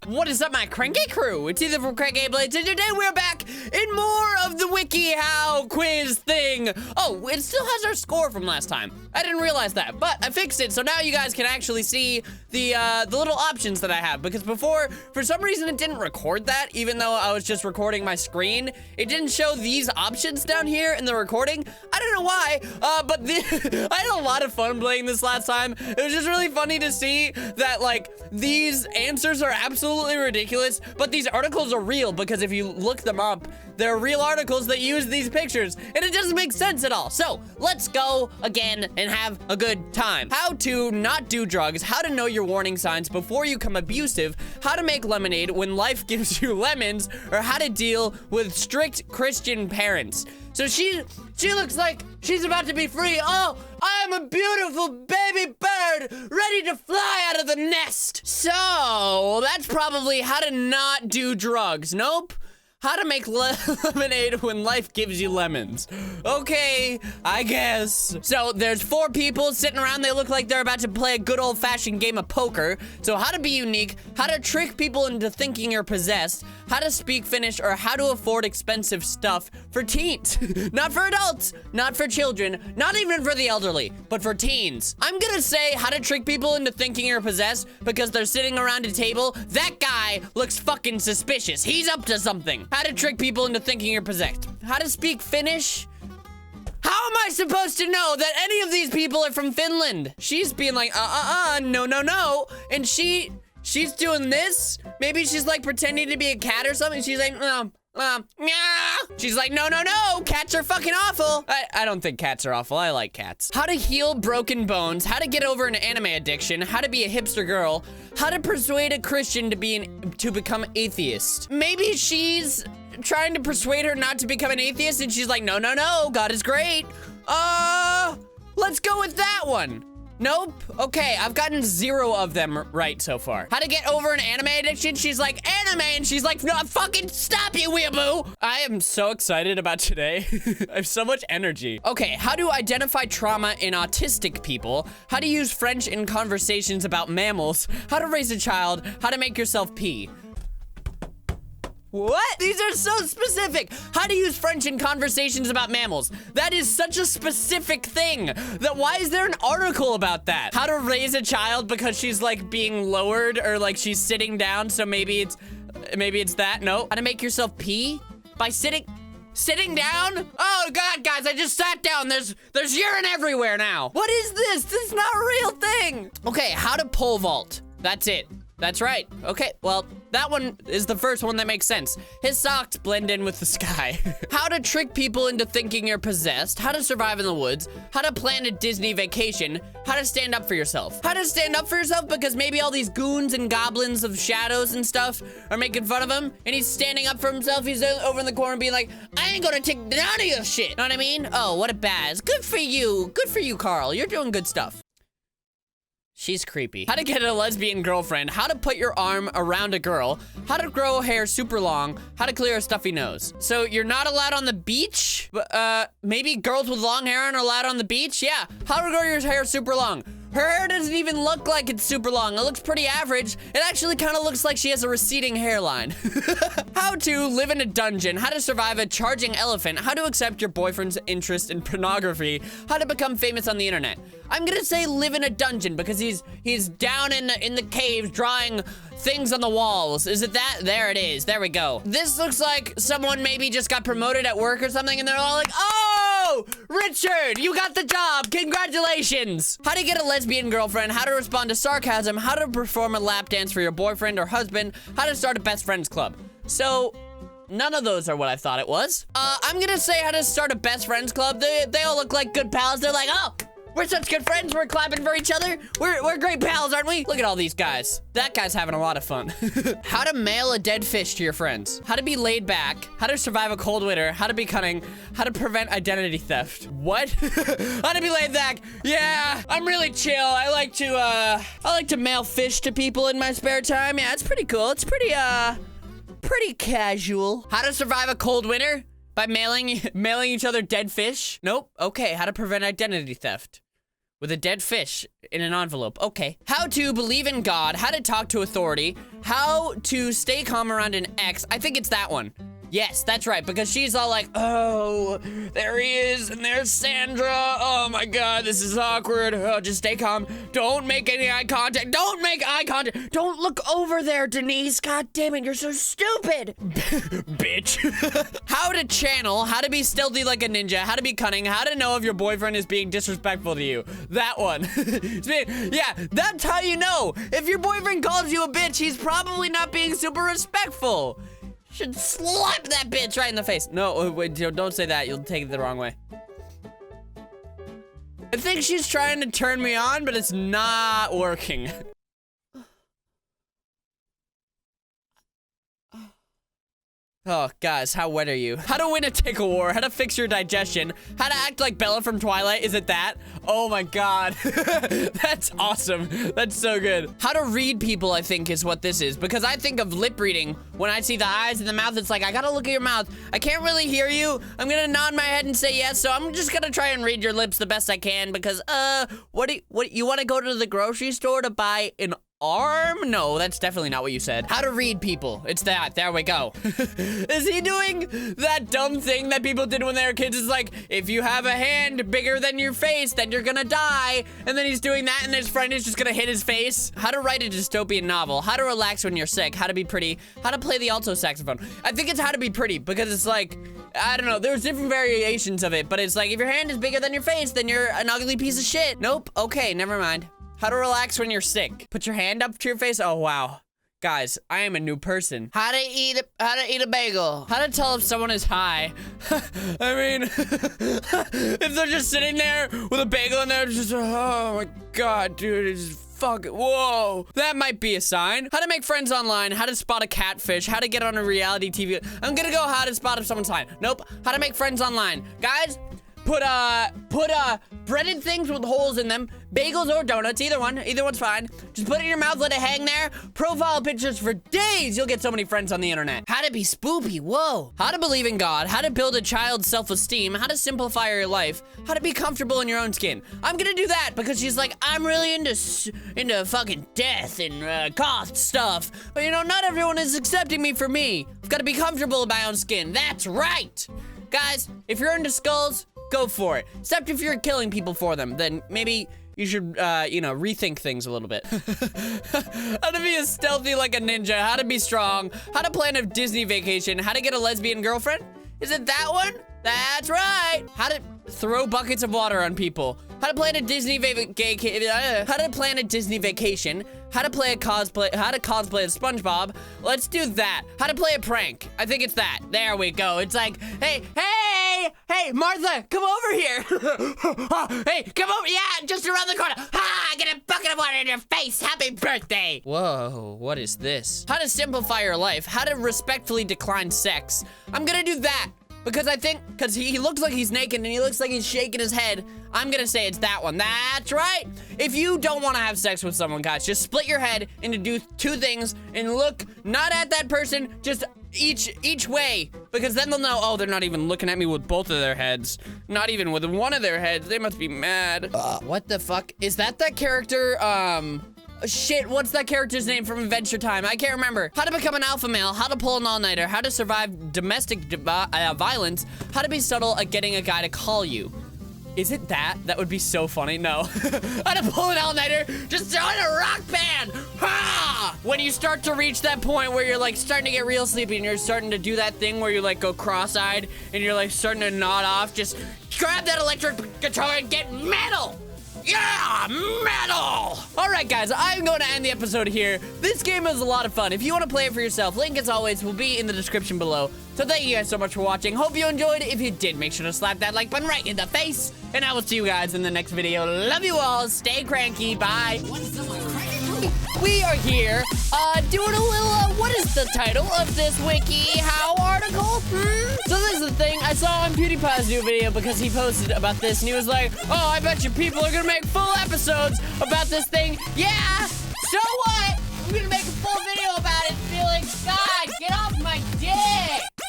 What is up, my Cranky crew? It's either from CrankGameplays, and today we're back in more of the WikiHow quiz thing. Oh, it still has our score from last time. I didn't realize that, but I fixed it, so now you guys can actually see the little options that I have, because before, for some reason, it didn't record that, even though I was just recording my screen. It didn't show these options down here in the recording. I don't know why, but I had a lot of fun playing this last time. It was just really funny to see that, like, these answers are absolutely ridiculous, but these articles are real, because if you look them up, they're real articles that use these pictures, and it doesn't make sense at all. So, let's go again and have a good time. How to not do drugs, how to know your warning signs before you become abusive, how to make lemonade when life gives you lemons, or how to deal with strict Christian parents. So she looks like she's about to be free. Oh, I am a beautiful baby bird ready to fly out of the nest. So that's probably how to not do drugs. Nope. How to make lemonade when life gives you lemons. Okay, I guess. So there's 4 people sitting around. They look like they're about to play a good old-fashioned game of poker. So how to be unique, how to trick people into thinking you're possessed, how to speak Finnish, or how to afford expensive stuff for teens. Not for adults, not for children, not even for the elderly, but for teens. I'm gonna say how to trick people into thinking you're possessed because they're sitting around a table. That guy looks fucking suspicious. He's up to something. How to trick people into thinking you're possessed. How to speak Finnish? How am I supposed to know that any of these people are from Finland? She's being like, no. And she's doing this. Maybe she's like pretending to be a cat or something. She's like, meow. She's like, no, cats are fucking awful. I don't think cats are awful. I like cats. How to heal broken bones, how to get over an anime addiction, how to be a hipster girl, how to persuade a Christian to become atheist. Maybe she's trying to persuade her not to become an atheist and she's like, no, God is great. Let's go with that one. Nope. Okay, I've gotten 0 of them right so far. How to get over an anime addiction? She's like, anime, and she's like, no, fucking stop you, weeaboo. I am so excited about today. I have so much energy. Okay, how to identify trauma in autistic people, how to use French in conversations about mammals, how to raise a child, how to make yourself pee. What? These are so specific. How to use French in conversations about mammals. That is such a specific thing. That why is there an article about that? How to raise a child because she's like being lowered or like she's sitting down, so maybe it's that. No. How to make yourself pee by sitting down? Oh God, guys, I just sat down. There's urine everywhere now. What is this? This is not a real thing. Okay, how to pole vault. That's it. That's right. Okay, well, that one is the first one that makes sense. His socks blend in with the sky. How to trick people into thinking you're possessed, how to survive in the woods, how to plan a Disney vacation, how to stand up for yourself. How to stand up for yourself because maybe all these goons and goblins of shadows and stuff are making fun of him, and he's standing up for himself. He's over in the corner being like, I ain't gonna take none of your shit. Know what I mean? Oh, what a baz. Good for you. Good for you, Carl. You're doing good stuff. She's creepy. How to get a lesbian girlfriend, how to put your arm around a girl, how to grow hair super long, how to clear a stuffy nose. So you're not allowed on the beach? But, maybe girls with long hair aren't allowed on the beach? Yeah, how to grow your hair super long. Her hair doesn't even look like it's super long. It looks pretty average. It actually kind of looks like she has a receding hairline. How to live in a dungeon, how to survive a charging elephant, how to accept your boyfriend's interest in pornography, how to become famous on the internet. I'm gonna say live in a dungeon because he's down in the caves drawing things on the walls. Is it that? There it is. There we go. This looks like someone maybe just got promoted at work or something and they're all like, oh, Richard, you got the job. Congratulations. How to get a lesbian girlfriend, how to respond to sarcasm, how to perform a lap dance for your boyfriend or husband, how to start a best friends club. So none of those are what I thought it was. I'm gonna say how to start a best friends club. They all look like good pals. They're like, oh, we're such good friends. We're clapping for each other. We're great pals, aren't we? Look at all these guys. That guy's having a lot of fun. How to mail a dead fish to your friends. How to be laid back. How to survive a cold winter. How to be cunning. How to prevent identity theft. What? How to be laid back. Yeah, I'm really chill. I like to mail fish to people in my spare time. Yeah, it's pretty cool. It's pretty casual. How to survive a cold winter? By mailing each other dead fish? Nope. Okay, how to prevent identity theft. with a dead fish in an envelope. Okay. How to believe in God, how to talk to authority, how to stay calm around an ex. I think it's that one. Yes, that's right, because she's all like, oh, there he is, and there's Sandra. Oh my God, this is awkward. Oh, just stay calm. Don't make any eye contact. Don't make eye contact. Don't look over there, Denise. God damn it, you're so stupid. Bitch. How to channel, how to be stealthy like a ninja, how to be cunning, how to know if your boyfriend is being disrespectful to you. That one. Yeah, that's how you know. If your boyfriend calls you a bitch, he's probably not being super respectful. Should slap that bitch right in the face. No, wait, don't say that. You'll take it the wrong way. I think she's trying to turn me on, but it's not working. Oh, guys, how wet are you? How to win a tickle war, how to fix your digestion, how to act like Bella from Twilight. Is it that? Oh my God. That's awesome. That's so good. How to read people, I think, is what this is, because I think of lip reading. When I see the eyes and the mouth, it's like, I gotta look at your mouth. I can't really hear you. I'm gonna nod my head and say yes, so I'm just gonna try and read your lips the best I can, because, what you wanna go to the grocery store to buy an arm? No, that's definitely not what you said. How to read people. It's that. There we go. Is he doing that dumb thing that people did when they were kids? It's like, if you have a hand bigger than your face, then you're gonna die. And then he's doing that and his friend is just gonna hit his face. How to write a dystopian novel. How to relax when you're sick. How to be pretty. How to play the alto saxophone. I think it's how to be pretty, because it's like, I don't know, there's different variations of it, but it's like, if your hand is bigger than your face, then you're an ugly piece of shit. Nope. Okay, never mind. How to relax when you're sick. Put your hand up to your face. Oh, wow. Guys, I am a new person. How to eat a bagel. How to tell if someone is high. I mean, if they're just sitting there with a bagel and they're just, oh my God, dude, it's fucking, whoa. That might be a sign. How to make friends online. How to spot a catfish. How to get on a reality TV. I'm gonna go how to spot if someone's high. Nope. How to make friends online. Guys, put breaded things with holes in them, bagels or donuts, either one's fine. Just put it in your mouth, let it hang there. Profile pictures for days. You'll get so many friends on the internet. How to be spoopy, whoa. How to believe in God, how to build a child's self-esteem, how to simplify your life, how to be comfortable in your own skin. I'm gonna do that because she's like, I'm really into fucking death and cost stuff. But you know, not everyone is accepting me for me. I've gotta be comfortable in my own skin. That's right. Guys, if you're into skulls, go for it. Except if you're killing people for them, then maybe you should, you know, rethink things a little bit. How to be as stealthy like a ninja, how to be strong, how to plan a Disney vacation, how to get a lesbian girlfriend. Is it that one? That's right. How to throw buckets of water on people. How to plan a Disney vacation. How to plan a Disney vacation. How to cosplay as SpongeBob. Let's do that. How to play a prank. I think it's that. There we go. It's like, hey, Martha, come over here. Hey, come over. Yeah, just around the corner. Ha, get a bucket of water in your face. Happy birthday. Whoa, what is this? How to simplify your life. How to respectfully decline sex. I'm gonna do that. Because I think, because he looks like he's naked and he looks like he's shaking his head, I'm gonna say it's that one. That's right. If you don't want to have sex with someone, guys, just split your head into two things and look not at that person, just each way. Because then they'll know, oh, they're not even looking at me with both of their heads. Not even with one of their heads. They must be mad. What the fuck? Is that character, shit, what's that character's name from Adventure Time? I can't remember. How to become an alpha male, how to pull an all-nighter, how to survive domestic violence, how to be subtle at getting a guy to call you. Is it that? That would be so funny. No. How to pull an all-nighter, just join a rock band. Ha! When you start to reach that point where you're like starting to get real sleepy and you're starting to do that thing where you like go cross-eyed and you're like starting to nod off, just grab that electric guitar and get metal. Yeah, metal! All right, guys, I'm going to end the episode here. This game is a lot of fun. If you want to play it for yourself, link, as always, will be in the description below. So thank you guys so much for watching. Hope you enjoyed. If you did, make sure to slap that like button right in the face. And I will see you guys in the next video. Love you all. Stay cranky. Bye. We are here doing a little, what is the title of this WikiHow article? So this is the thing, I saw on PewDiePie's new video because he posted about this and he was like, oh, I bet you people are gonna make full episodes about this thing. Yeah, so what? I'm gonna make a full video.